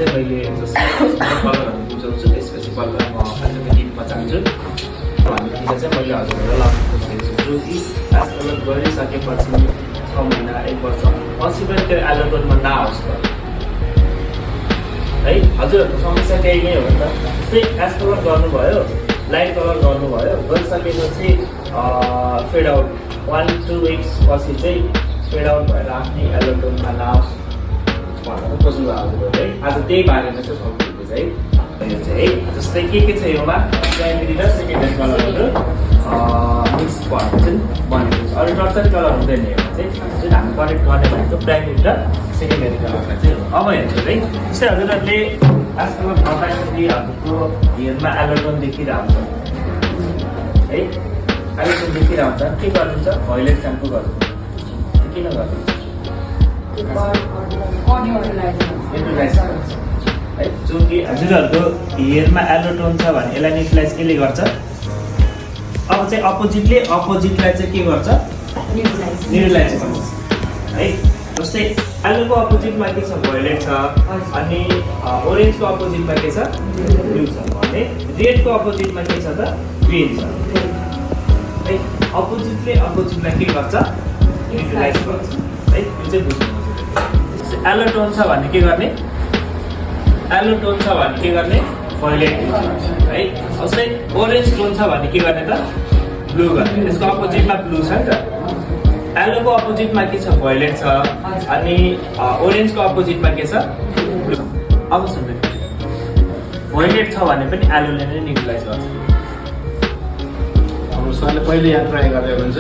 चाहिँ मैले कलरहरू बुझाउँछु त्यसपछि बल्ल म अल्टरनेटिभमा जान्छु भनेदेखि चाहिँ मैले हजुरहरूलाई लाउनु खोजिरहेको छु जो कि एज कलर गरिसकेपछि 6 महिना 1 वर्ष पछि पनि त्यो एलोटोनमा नआओस् त है हजुरहरूको समस्या त्यही नै हो नि त त्यही एज कलर गर्नुभयो लाइट कलर गर्नुभयो गरिसकेपछि फेड आउट 1-2 weeks पछि चाहिँ फेड आउट भएर आफ्नै एलोटोनमा नआओस् भनेर खोज्नु भएको है आज त्यही बारेमा चाहिँ सोध्नु चाहिँ यो चाहिँ है जस्तै के छ योमा प्राइमेरी र सेकेन्डरी कलरहरू मिक्स भएर चाहिँ बनेको छ अरू टर्चरी कलर हुँदैन यो चाहिँ जुन हामी कनेक्ट गर्ने भनेको प्राइमेरी र सेकेन्डरी कलरमा चाहिँ हो अब हेर्नु है जस्तै हजुरहरूले आजकल गर्दाखेरि हजुरको हेयरमा एलोटोन देखिरहेको हुन्छ है एलोटोन देखिरहेको हुन्छ के गर्नुहुन्छ भोइलेट स्याम्पू गर्नु किन गर्नुहुन्छ है जो कि हजुरहरूको हेयरमा एलोटोन छ भने यसलाई न्युट्रलाइज केले गर्छ अब चाहिँ अपोजिटलाई चाहिँ के गर्छ न्युट्रलाइज गर्छ है जस्तै एलोको अपोजिटमा के छ भोइलेट छ अनि ओरेन्जको अपोजिटमा के छ ब्लू छ भने रेडको अपोजिटमा के छ त ग्रीन छ है अपोजिटलाई के गर्छ न्युट्रलाइज गर्छ है यो चाहिँ बुझ्नु एलोटोन छ भने के गर्ने भोइलेट है जस्तै ओरेन्ज टोन छ भने के गर्ने त ब्लू गर्ने यसको अपोजिटमा ब्लू छ नि त एलोको अपोजिटमा के छ भोइलेट छ अनि ओरेन्जको अपोजिटमा के छ ब्लू अब सुन्नु भोइलेट छ भने पनि एलोले नै न्युट्रलाइज गर्छ अब सरले पहिले यहाँ ट्राई गर्दै हुन्छ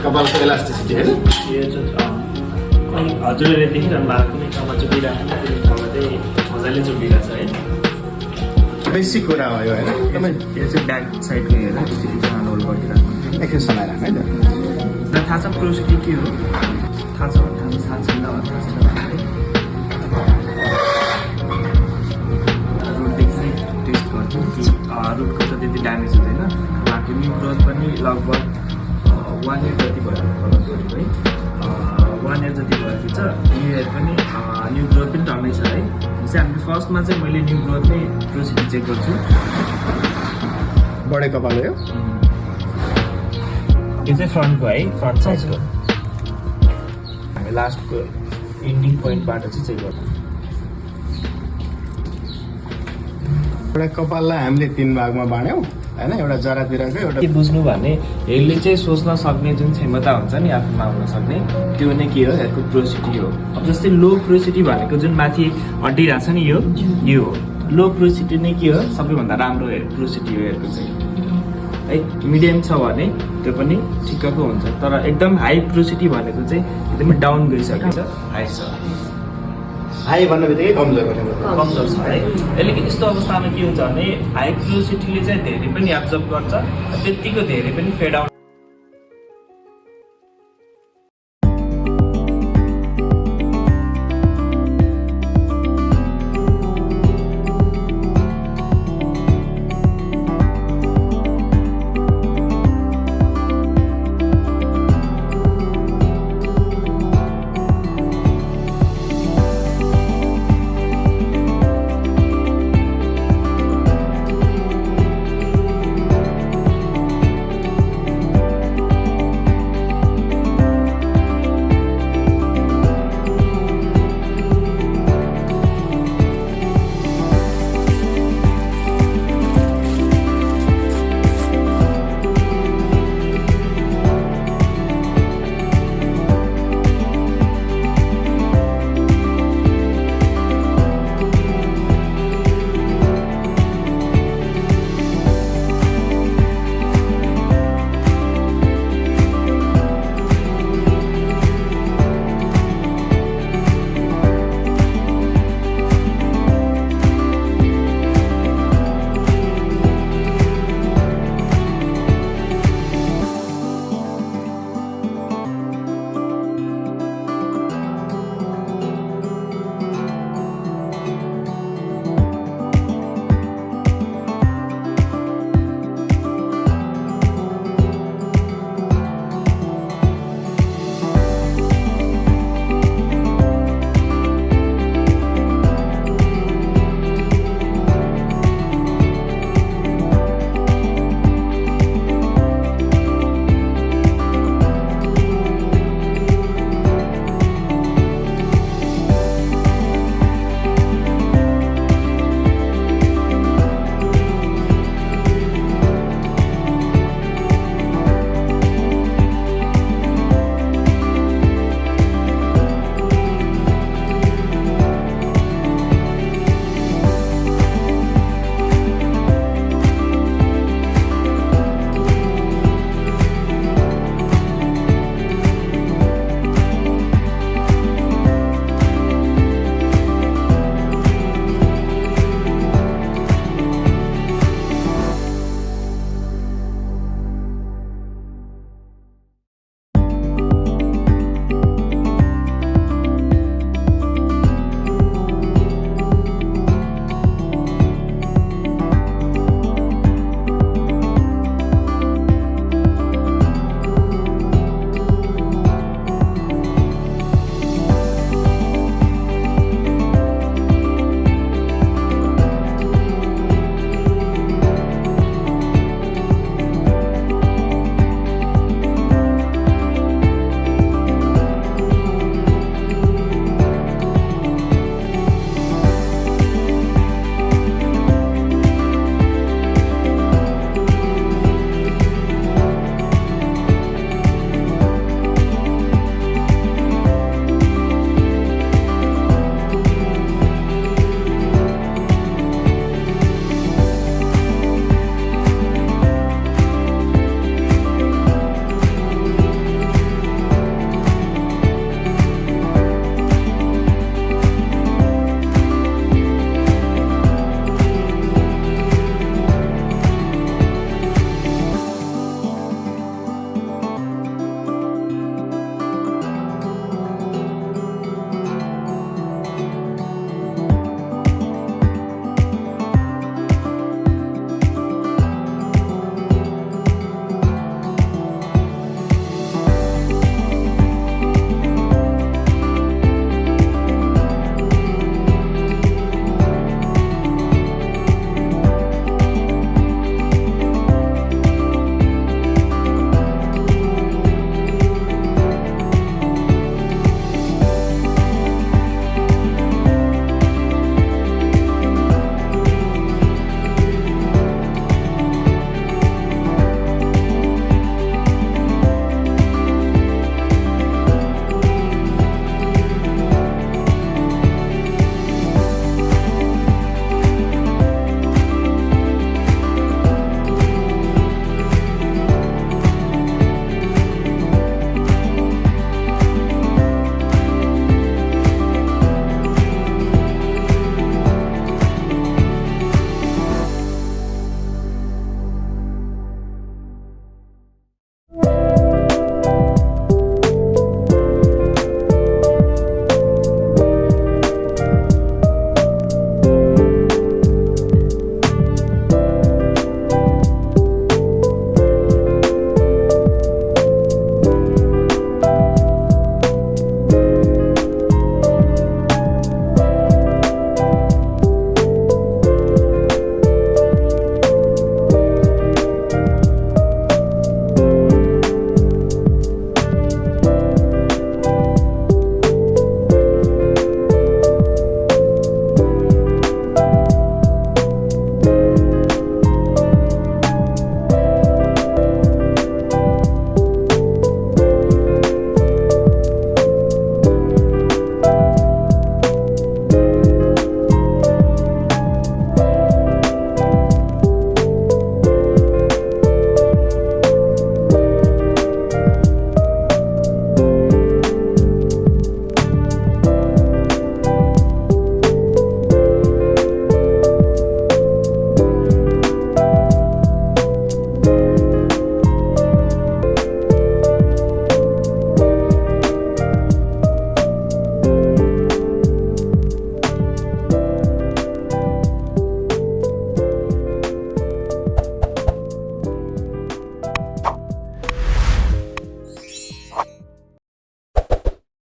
कपालको इलास्टिसिटी हैन यो चाहिँ हजुरले देखिरहनु भएको कुनै ठाउँमा चुपिरहेको चाहिँ मजाले चुपिरहेको छ है बेसिक कुरा हो यो हैन एकदमै यो चाहिँ ब्याक साइडको हेरेर त्यसरी रोल गरिरहेको एकछिन समाएर है त थाहा छ प्रोसिटी के हो थाहा छ भने थाहा छैन भने थाहा छैन रुटदेखि चाहिँ टेस्ट गर्छु कि रुटको त त्यति ड्यामेज हुँदैन बाँकी न्यू ग्रोथ पनि लगभग 1 year जति भयो कलर है 1 year जति भएपछि छ न्यू इयर पनि न्यू ग्रोथ पनि टन्नै छ है चाहिँ हामीले फर्स्टमा चाहिँ मैले न्यू ग्रोथ नै प्रोसिटी चेक गर्छु बढे कपाल हो यो चाहिँ फ्रन्टको है फ्रन्ट साइजको हामी लास्टको इन्डिङ पोइन्टबाट चाहिँ चेक गर्छौँ एउटा कपाललाई हामीले 3 भागमा बाँड्यौँ हैन एउटा जरातिरको एउटा के बुझ्नु भने यसले चाहिँ सोच्न सक्ने जुन क्षमता हुन्छ नि आफूमा हुन सक्ने त्यो नै के हो यसको प्रोसिटी हो अब जस्तै लो प्रोसिटी भनेको जुन माथि अड्डिरहेको छ नि यो हो लो प्रोसिटी नै के हो सबैभन्दा राम्रो प्रोसिटी हो यसको चाहिँ है मिडियम छ भने त्यो पनि ठिक्कको हुन्छ तर एकदम हाई प्रोसिटी भनेको चाहिँ एकदमै डाउन गइसकेको छ हाई छ हाई भन्ने बित्तिकै कमजोर छ है यसले यस्तो अवस्थामा के हुन्छ भने हाई प्रोसिटीले चाहिँ धेरै पनि एब्जर्ब गर्छ त्यतिको धेरै पनि फेड आउट